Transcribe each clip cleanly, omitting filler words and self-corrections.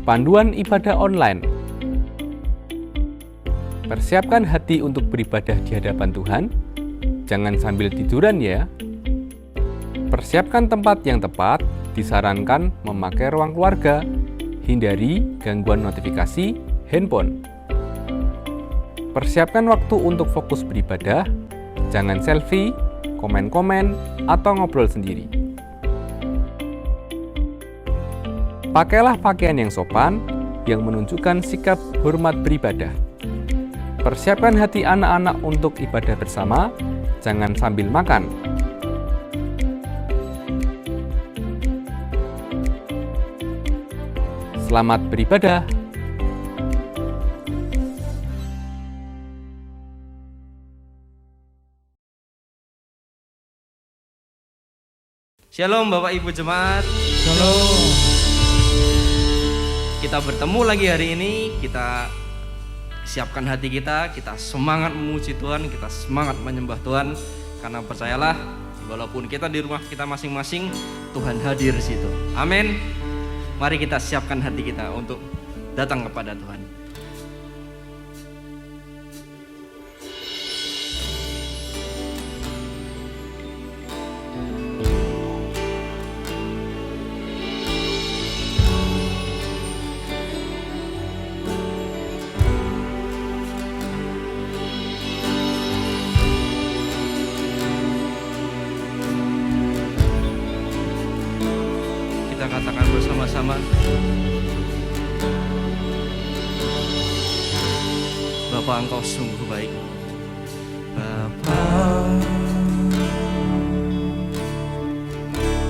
Panduan ibadah online. Persiapkan hati untuk beribadah di hadapan Tuhan. Jangan sambil tiduran ya. Persiapkan tempat yang tepat. Disarankan memakai ruang keluarga. Hindari gangguan notifikasi handphone. Persiapkan waktu untuk fokus beribadah. Jangan selfie, komen-komen, atau ngobrol sendiri. Pakailah pakaian yang sopan, yang menunjukkan sikap hormat beribadah. Persiapkan hati anak-anak untuk ibadah bersama, jangan sambil makan. Selamat beribadah. Shalom Bapak Ibu Jemaat. Shalom. Kita bertemu lagi hari ini. Kita siapkan hati kita semangat memuji Tuhan, kita semangat menyembah Tuhan. Karena percayalah, walaupun kita di rumah kita masing-masing, Tuhan hadir di situ. Amin. Mari kita siapkan hati kita untuk datang kepada Tuhan. Kita katakan bersama-sama, Bapa, Engkau sungguh baik. Bapa,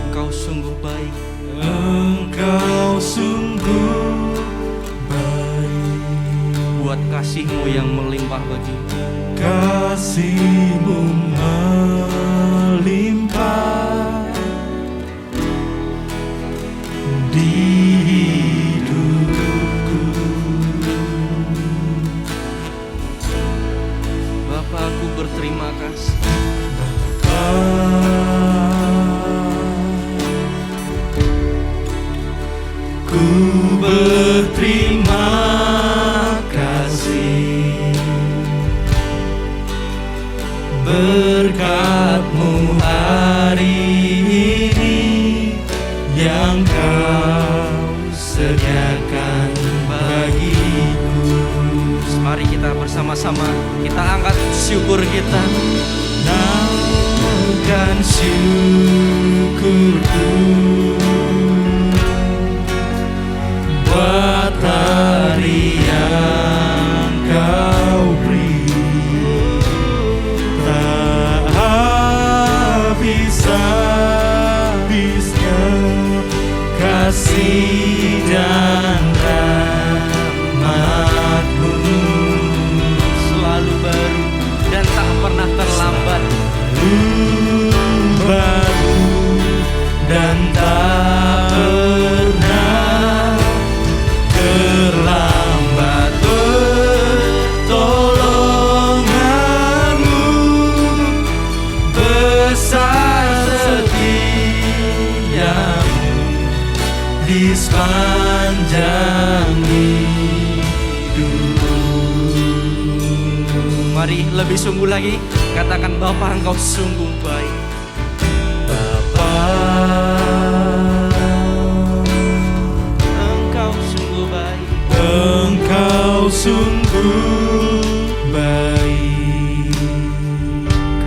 Engkau sungguh baik. Engkau sungguh baik. Buat kasih-Mu yang melimpah bagi. Kasih-Mu melimpah di hidupku. Bapa, aku berterima kasih. Ku berterima kasih, berkat-Mu hari ini yang Kau sediakan bagiku. Mari kita bersama-sama, kita angkat syukur kita. Naikkan syukurku buat hari yang Kau beri. Tak habis-habisnya kasih dan rahmat-Mu, Selalu baru dan tak pernah terlambat. baru dan tak pernah terlambat. Pertolongan-Mu besar setia-Mu di sepanjang hidupku. Mari lebih sungguh lagi, katakan, Bapa, Engkau sungguh baik. Bapa, Engkau sungguh baik. Engkau sungguh baik.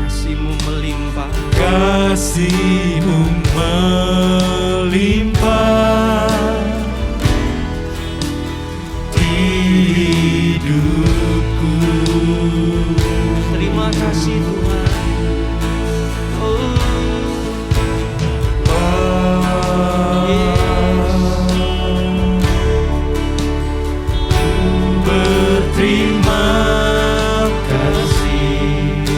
Kasih-Mu melimpah. Kasih-Mu melimpah di hidupku. Terima kasih Tuhan. Oh, Berterima kasih,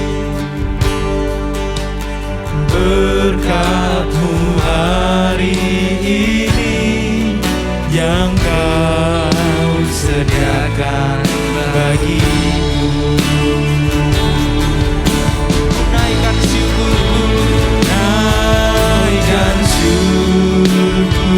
berkat-Mu hari ini yang Kau sediakan bagiku. naikkan syukurku. Naikkan syukurku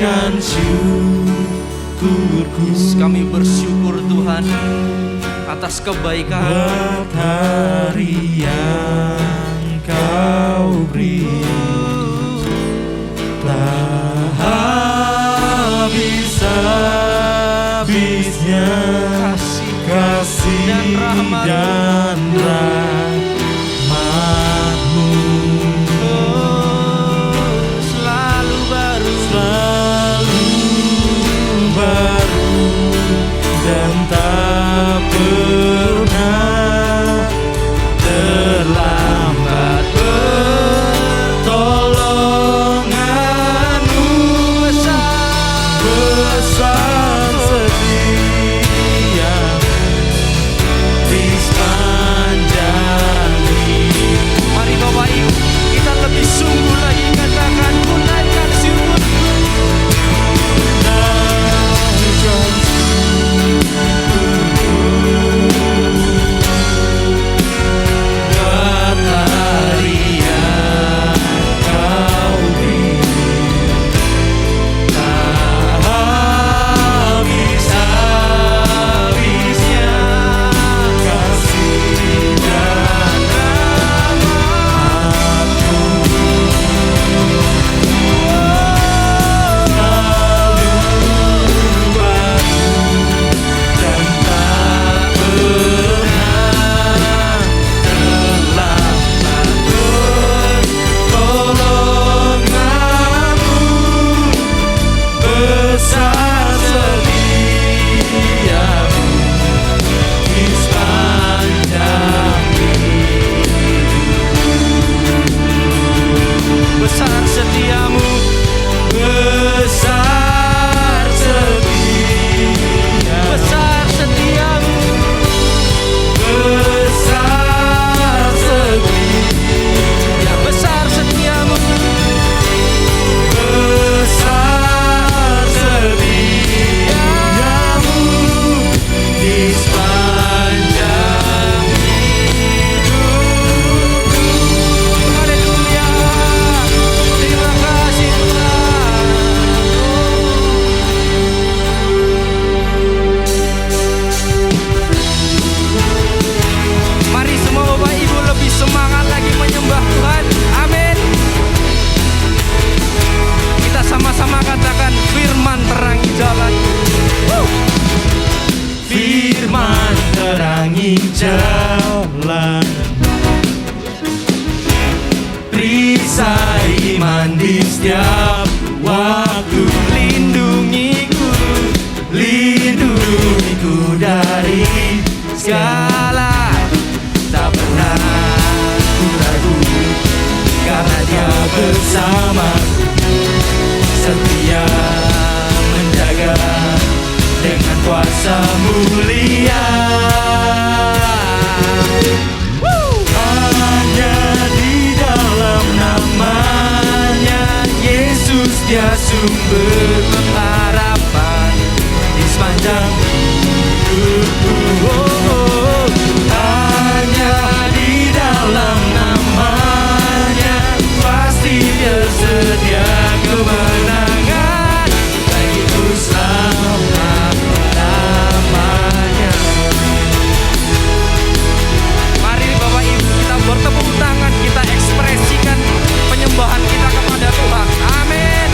panjatkan syukurku. Kami bersyukur Tuhan atas kebaikan buat hari yang Kau beri. Tak habis-habisnya kasih dan rahmat-Mu, selalu baru dan tak pernah terlambat. Pertolongan-Mu besar setia di sepanjang hidup. Mari Bapak Ibu, kita lebih sungguh lagi katakan, ku naikkan syukurku. Buat hari yang Kau beri. Tak habis-habisnya kasih dan rahmat-Mu, selalu baru dan tak pernah terlambat. Pertolongan-Mu besar setia-Mu di sepanjang Besar setiamu, besar setia, besar setiamu, besar setia, besar setiamu, besar setiamu di sepanjang hidupku. haleluya. Terima kasih Tuhan. Mari semua Bapak Ibu lebih semangat lagi menyembah Tuhan. Amin. Kita sama-sama katakan, firman terangi jalan. Firman terangi jalan, perisai iman di setiap waktu. Lindungiku dari segala, tak pernah ku ragu, karena Dia bersama, setia menjaga dengan kuasa mulia. Hanya di dalam nama-Nya Yesus, Dia sumber pengharapan di sepanjang hidupku. Hanya di dalam nama-Nya pasti tersedia kemenangan bagiku selama-lamanya. Mari Bapak Ibu, kita bertepuk tangan, kita ekspresikan penyembahan kita kepada Tuhan. Amin.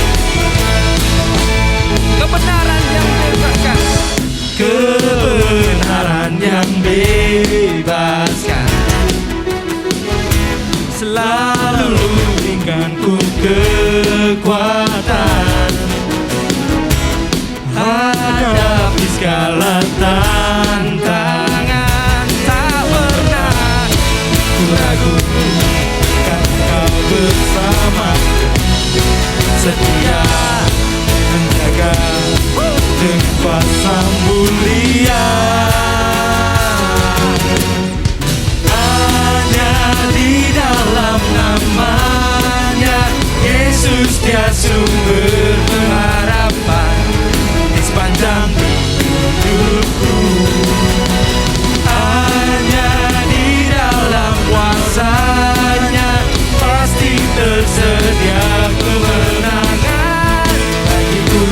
Kebenaran yang bebaskan, Kebenaran yang bebaskan, selalu berikanku kekuatan hadapi segala tantangan. tak pernah Ku ragu, karena Kau bersama, setia menjaga dengan kuasa mulia. Hanya di dalam nama-Nya Yesus, Dia sumber pengharapan di sepanjang hidupku. Hanya di dalam kuasa-Nya pasti tersedia kemenangan bagiku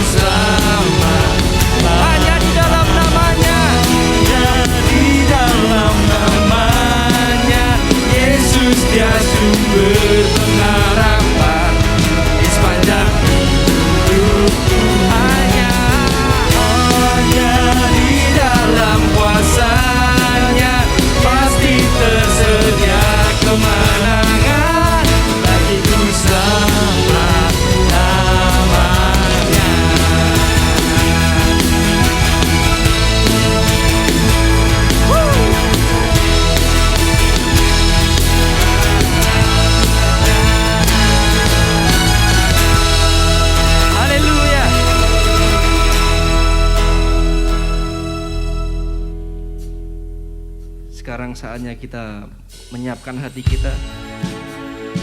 sekarang saatnya kita menyiapkan hati kita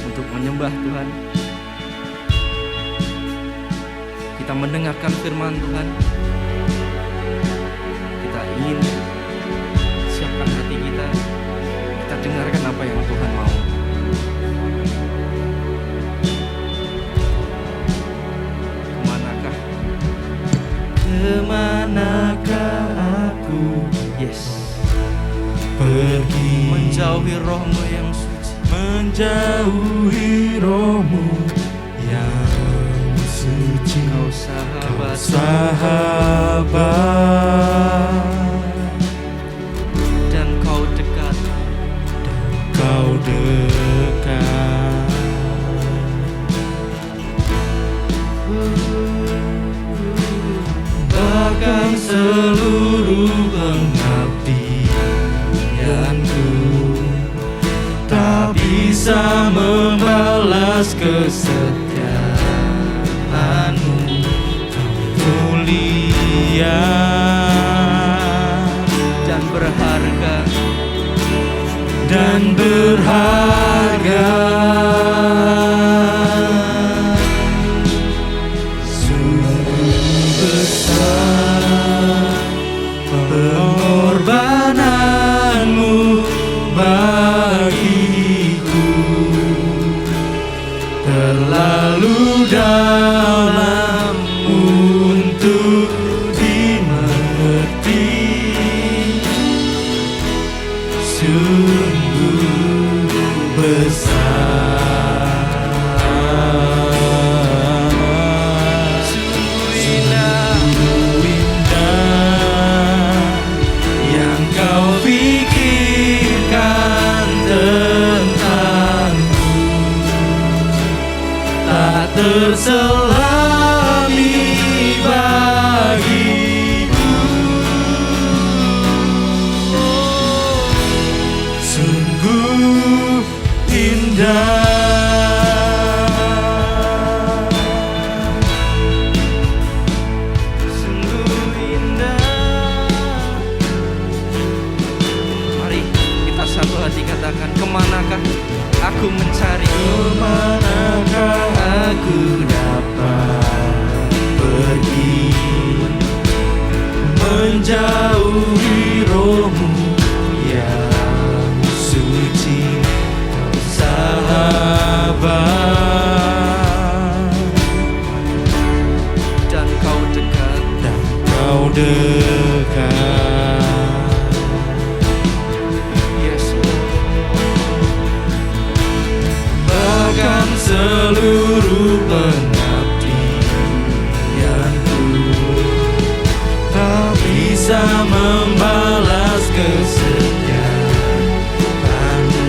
untuk menyembah Tuhan. Kita mendengarkan firman Tuhan. Kita ingin siapkan hati kita. Kita dengarkan apa yang Tuhan mau. Kemanakah aku, yes, pergi menjauhi rohmu yang suci, menjauhi rohmu yang suci. Kau sahabat, dan kau dekat, kau dekat. Bahkan seluruh pengabdianku tak bisa membalas kesetiaanmu. Kau mulia dan berharga, dan berharga. Pengorbananmu bagiku terlalu dalam untuk dimengerti. Sungguh besar, sungguh indah yang kau pikirkan tentangku, tak terselami bagiku. Sungguh indah, sungguh indah. Mari kita satu hati katakan, kemanakah aku mencari, kemanakah aku dapat pergi, menjauhi rohmu yang suci. Kau sahabat, dan kau dekat, dan kau dekat. yes Lord. Bahkan seluruh pengabdianku tak bisa membalas kesetiaanmu.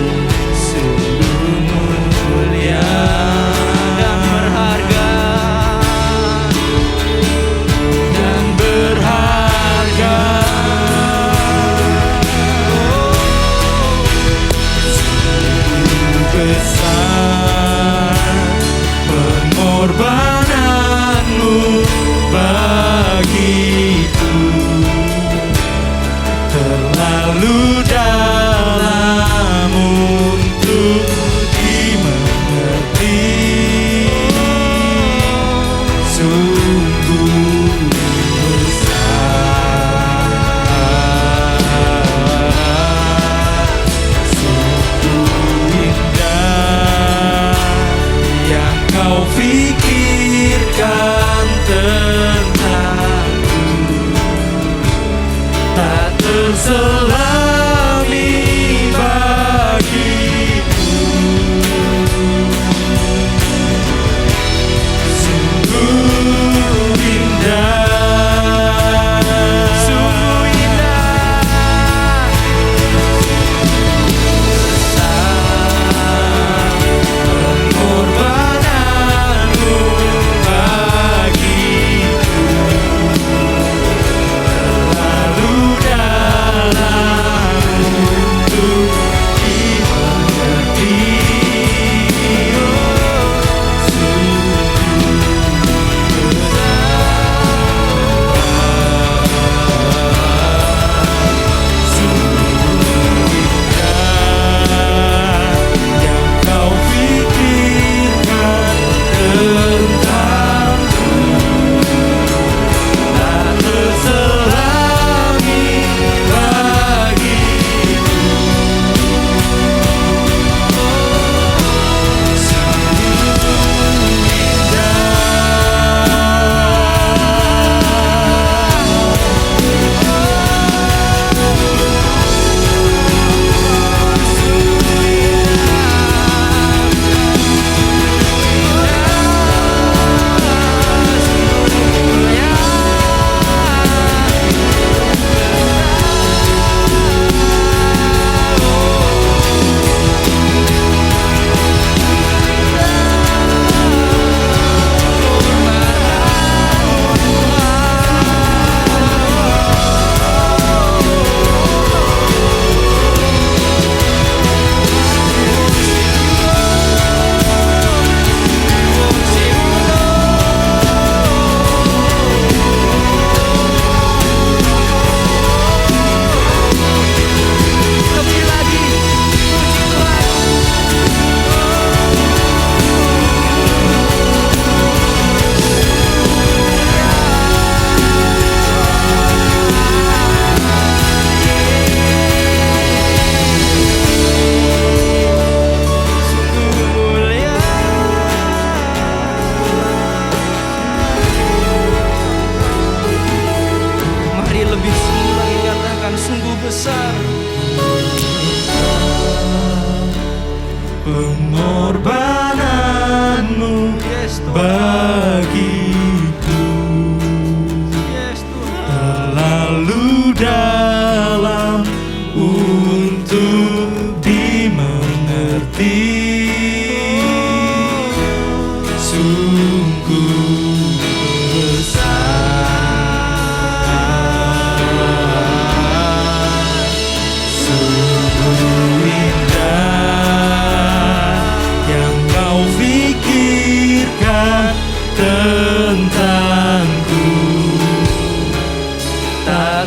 Sungguh mulia Dan berharga, dan berharga. Sungguh besar pengorbananmu bagiku, terlalu dalam untuk dimengerti. Sungguh besar, sungguh indah yang kau pikirkan tentangku, tak terselami bagiku. Sungguh indah, sungguh indah. pengorbananmu bagiku, terlalu dalam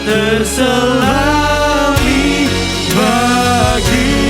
terselami bagiku.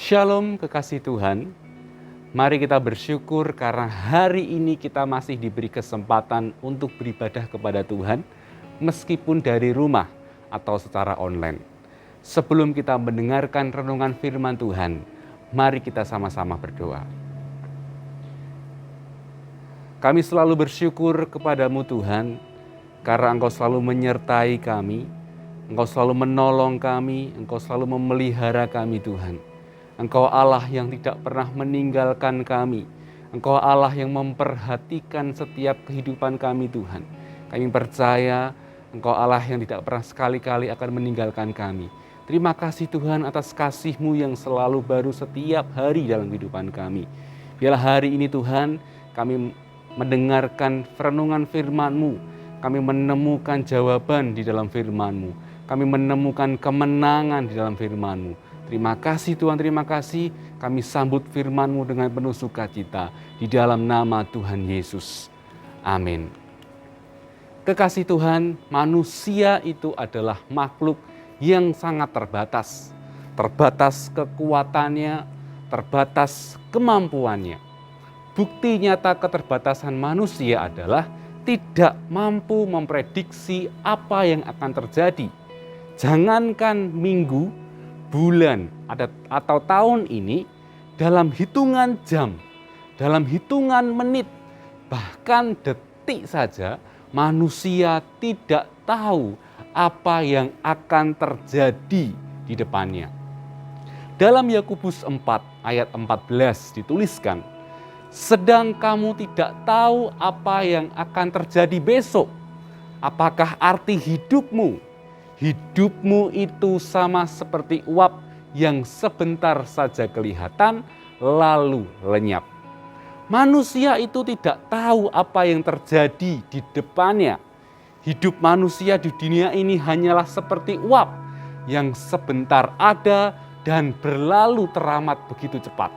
Shalom kekasih Tuhan, mari kita bersyukur karena hari ini kita masih diberi kesempatan untuk beribadah kepada Tuhan meskipun dari rumah atau secara online. Sebelum kita mendengarkan renungan firman Tuhan, mari kita sama-sama berdoa. Kami selalu bersyukur kepadamu Tuhan, karena Engkau selalu menyertai kami, Engkau selalu menolong kami, Engkau selalu memelihara kami Tuhan. Engkau Allah yang tidak pernah meninggalkan kami. Engkau Allah yang memperhatikan setiap kehidupan kami Tuhan. Kami percaya Engkau Allah yang tidak pernah sekali-kali akan meninggalkan kami. Terima kasih Tuhan atas kasih-Mu yang selalu baru setiap hari dalam kehidupan kami. Biarlah hari ini Tuhan kami mendengarkan renungan firman-Mu. Kami menemukan jawaban di dalam firman-Mu. Kami menemukan kemenangan di dalam firman-Mu. Terima kasih Tuhan, terima kasih. Kami sambut firman-Mu dengan penuh sukacita di dalam nama Tuhan Yesus. Amin. Kekasih Tuhan, manusia itu adalah makhluk yang sangat terbatas. Terbatas kekuatannya, terbatas kemampuannya. Bukti nyata keterbatasan manusia adalah tidak mampu memprediksi apa yang akan terjadi. Jangankan minggu, bulan atau tahun ini, dalam hitungan jam, dalam hitungan menit, bahkan detik saja, manusia tidak tahu apa yang akan terjadi di depannya. Dalam Yakobus 4 ayat 14 dituliskan, sedang kamu tidak tahu apa yang akan terjadi besok. Apakah arti hidupmu? Hidupmu itu sama seperti uap yang sebentar saja kelihatan lalu lenyap. Manusia itu tidak tahu apa yang terjadi di depannya. Hidup manusia di dunia ini hanyalah seperti uap yang sebentar ada dan berlalu teramat begitu cepat.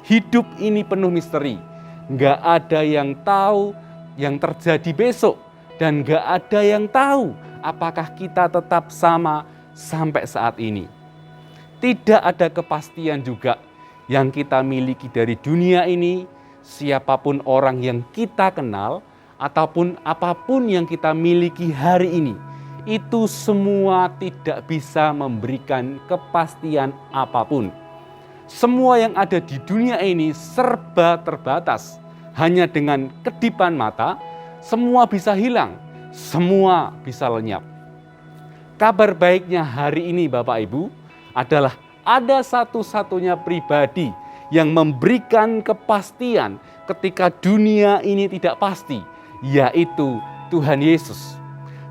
Hidup ini penuh misteri. Nggak ada yang tahu yang terjadi besok dan nggak ada yang tahu apakah kita tetap sama sampai saat ini. Tidak ada kepastian juga yang kita miliki dari dunia ini, siapapun orang yang kita kenal, ataupun apapun yang kita miliki hari ini. Itu semua tidak bisa memberikan kepastian apapun. Semua yang ada di dunia ini serba terbatas. Hanya dengan kedipan mata, semua bisa hilang. Semua bisa lenyap. Kabar baiknya hari ini Bapak Ibu adalah ada satu-satunya pribadi yang memberikan kepastian ketika dunia ini tidak pasti, yaitu Tuhan Yesus.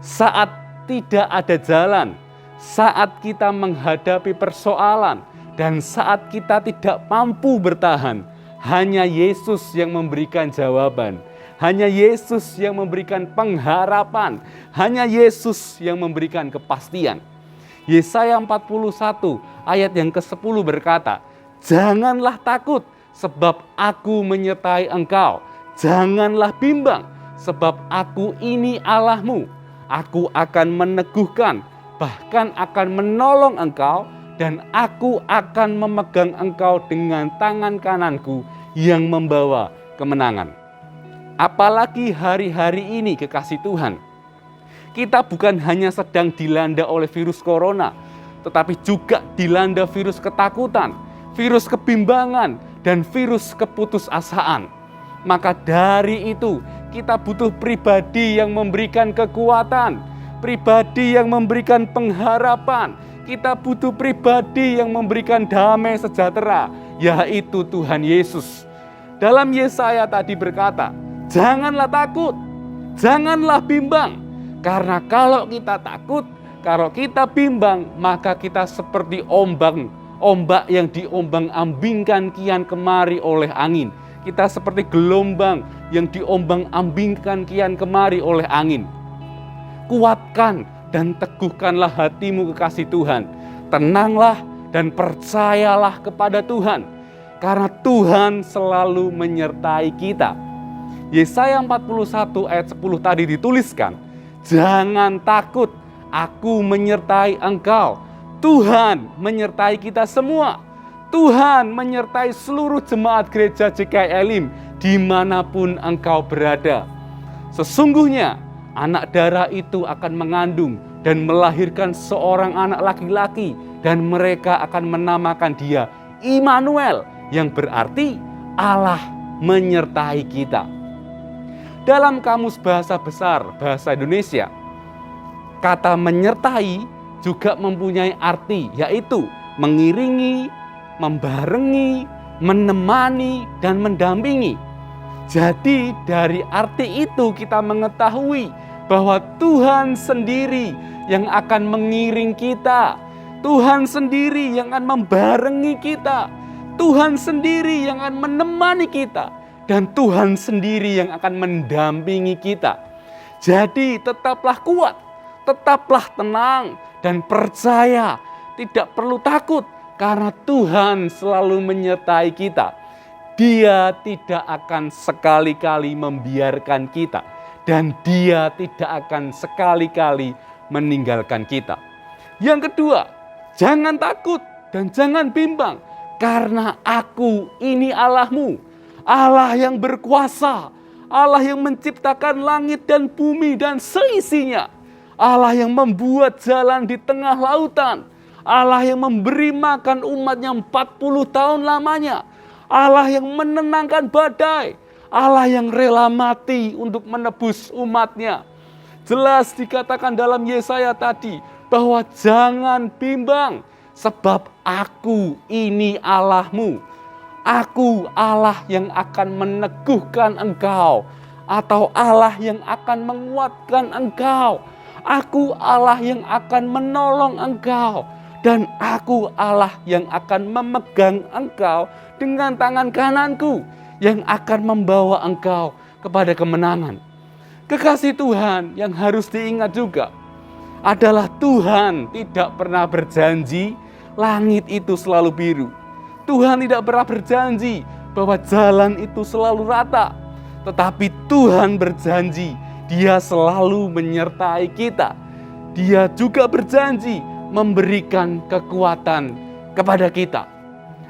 Saat tidak ada jalan, saat kita menghadapi persoalan, dan saat kita tidak mampu bertahan, hanya Yesus yang memberikan jawaban. Hanya Yesus yang memberikan pengharapan. Hanya Yesus yang memberikan kepastian. Yesaya 41 ayat yang ke-10 berkata, "Janganlah takut, sebab aku menyertai engkau. Janganlah bimbang, sebab aku ini Allahmu. Aku akan meneguhkan, bahkan akan menolong engkau, dan aku akan memegang engkau dengan tangan kananku yang membawa kemenangan." Apalagi hari-hari ini, kekasih Tuhan, kita bukan hanya sedang dilanda oleh virus corona, tetapi juga dilanda virus ketakutan, virus kebimbangan, dan virus keputusasaan. Maka dari itu, kita butuh pribadi yang memberikan kekuatan, pribadi yang memberikan pengharapan. Kita butuh pribadi yang memberikan damai sejahtera, yaitu Tuhan Yesus. Dalam Yesaya tadi berkata, "Janganlah takut, janganlah bimbang." Karena kalau kita takut, kalau kita bimbang, maka kita seperti ombak yang diombang-ambingkan kian kemari oleh angin. Kita seperti gelombang yang diombang-ambingkan kian kemari oleh angin. Kuatkan dan teguhkanlah hatimu, kekasih Tuhan. Tenanglah dan percayalah kepada Tuhan, karena Tuhan selalu menyertai kita. Yesaya 41 ayat 10 tadi dituliskan, "Jangan takut, aku menyertai engkau." Tuhan menyertai kita semua. Tuhan menyertai seluruh jemaat gereja GKI Elim dimanapun engkau berada. Sesungguhnya anak darah itu akan mengandung dan melahirkan seorang anak laki-laki, dan mereka akan menamakan dia Immanuel, yang berarti Allah menyertai kita. Dalam Kamus Bahasa Besar Bahasa Indonesia, kata menyertai juga mempunyai arti, yaitu mengiringi, membarengi, menemani, dan mendampingi. Jadi dari arti itu kita mengetahui bahwa Tuhan sendiri yang akan mengiring kita. Tuhan sendiri yang akan membarengi kita. Tuhan sendiri yang akan menemani kita. Dan Tuhan sendiri yang akan mendampingi kita. Jadi tetaplah kuat, tetaplah tenang, dan percaya. Tidak perlu takut, karena Tuhan selalu menyertai kita. Dia tidak akan sekali-kali membiarkan kita. Dan Dia tidak akan sekali-kali meninggalkan kita. Yang kedua, jangan takut dan jangan bimbang, karena aku ini Allahmu. Allah yang berkuasa, Allah yang menciptakan langit dan bumi dan seisinya, Allah yang membuat jalan di tengah lautan, Allah yang memberi makan umatnya 40 tahun lamanya, Allah yang menenangkan badai, Allah yang rela mati untuk menebus umatnya. Jelas dikatakan dalam Yesaya tadi bahwa jangan bimbang, sebab aku ini Allahmu. Aku Allah yang akan meneguhkan engkau, atau Allah yang akan menguatkan engkau. Aku Allah yang akan menolong engkau, dan aku Allah yang akan memegang engkau dengan tangan kananku, yang akan membawa engkau kepada kemenangan. Kekasih Tuhan, yang harus diingat juga adalah Tuhan tidak pernah berjanji langit itu selalu biru. Tuhan tidak pernah berjanji bahwa jalan itu selalu rata. Tetapi Tuhan berjanji Dia selalu menyertai kita. Dia juga berjanji memberikan kekuatan kepada kita.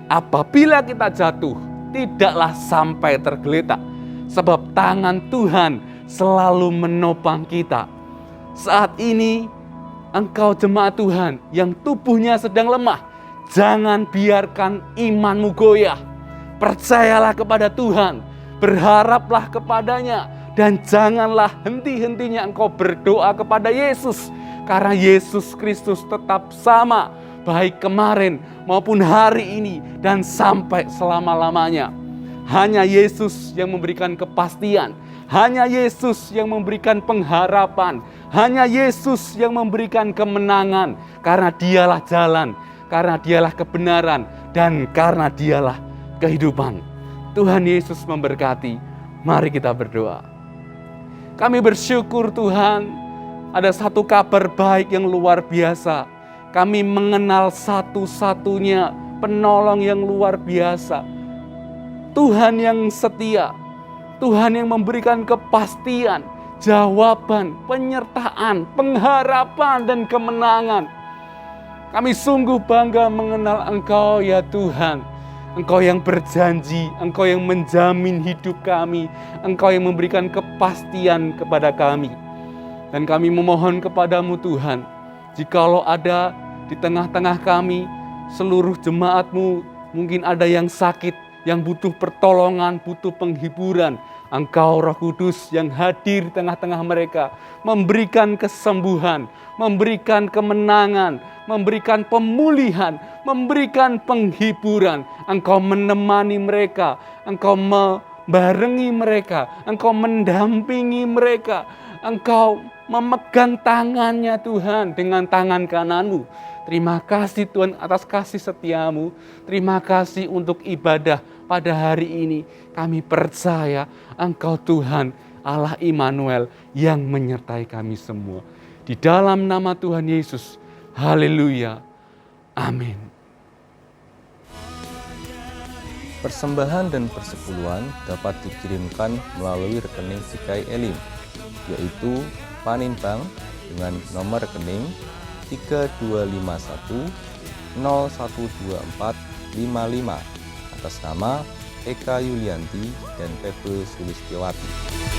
Apabila kita jatuh, tidaklah sampai tergeletak, sebab tangan Tuhan selalu menopang kita. Saat ini engkau jemaat Tuhan yang tubuhnya sedang lemah, jangan biarkan imanmu goyah. Percayalah kepada Tuhan, berharaplah kepadanya, dan janganlah henti-hentinya engkau berdoa kepada Yesus. Karena Yesus Kristus tetap sama, baik kemarin maupun hari ini dan sampai selama-lamanya. Hanya Yesus yang memberikan kepastian, hanya Yesus yang memberikan pengharapan, hanya Yesus yang memberikan kemenangan, karena Dialah jalan, karena Dialah kebenaran, dan karena Dialah kehidupan. Tuhan Yesus memberkati. Mari kita berdoa. Kami bersyukur Tuhan, ada satu kabar baik yang luar biasa. Kami mengenal satu-satunya penolong yang luar biasa. Tuhan yang setia, Tuhan yang memberikan kepastian, jawaban, penyertaan, pengharapan, dan kemenangan. Kami sungguh bangga mengenal Engkau ya Tuhan. Engkau yang berjanji, Engkau yang menjamin hidup kami, Engkau yang memberikan kepastian kepada kami. Dan kami memohon kepadamu Tuhan, jikalau ada di tengah-tengah kami, seluruh jemaat-Mu, mungkin ada yang sakit, yang butuh pertolongan, butuh penghiburan. Engkau Roh Kudus yang hadir di tengah-tengah mereka, memberikan kesembuhan, memberikan kemenangan, memberikan pemulihan, memberikan penghiburan. Engkau menemani mereka, Engkau membarengi mereka, Engkau mendampingi mereka, Engkau memegang tangannya Tuhan dengan tangan kanan-Mu. Terima kasih Tuhan atas kasih setia-Mu. Terima kasih untuk ibadah pada hari ini. Kami percaya Engkau Tuhan Allah Immanuel yang menyertai kami semua. Di dalam nama Tuhan Yesus. Haleluya. Amin. Persembahan dan persepuluhan dapat dikirimkan melalui rekening Sikai Elim, yaitu Paninbank dengan nomor rekening 3251 012455 atas nama Eka Yulianti dan Febe Sulistiawati.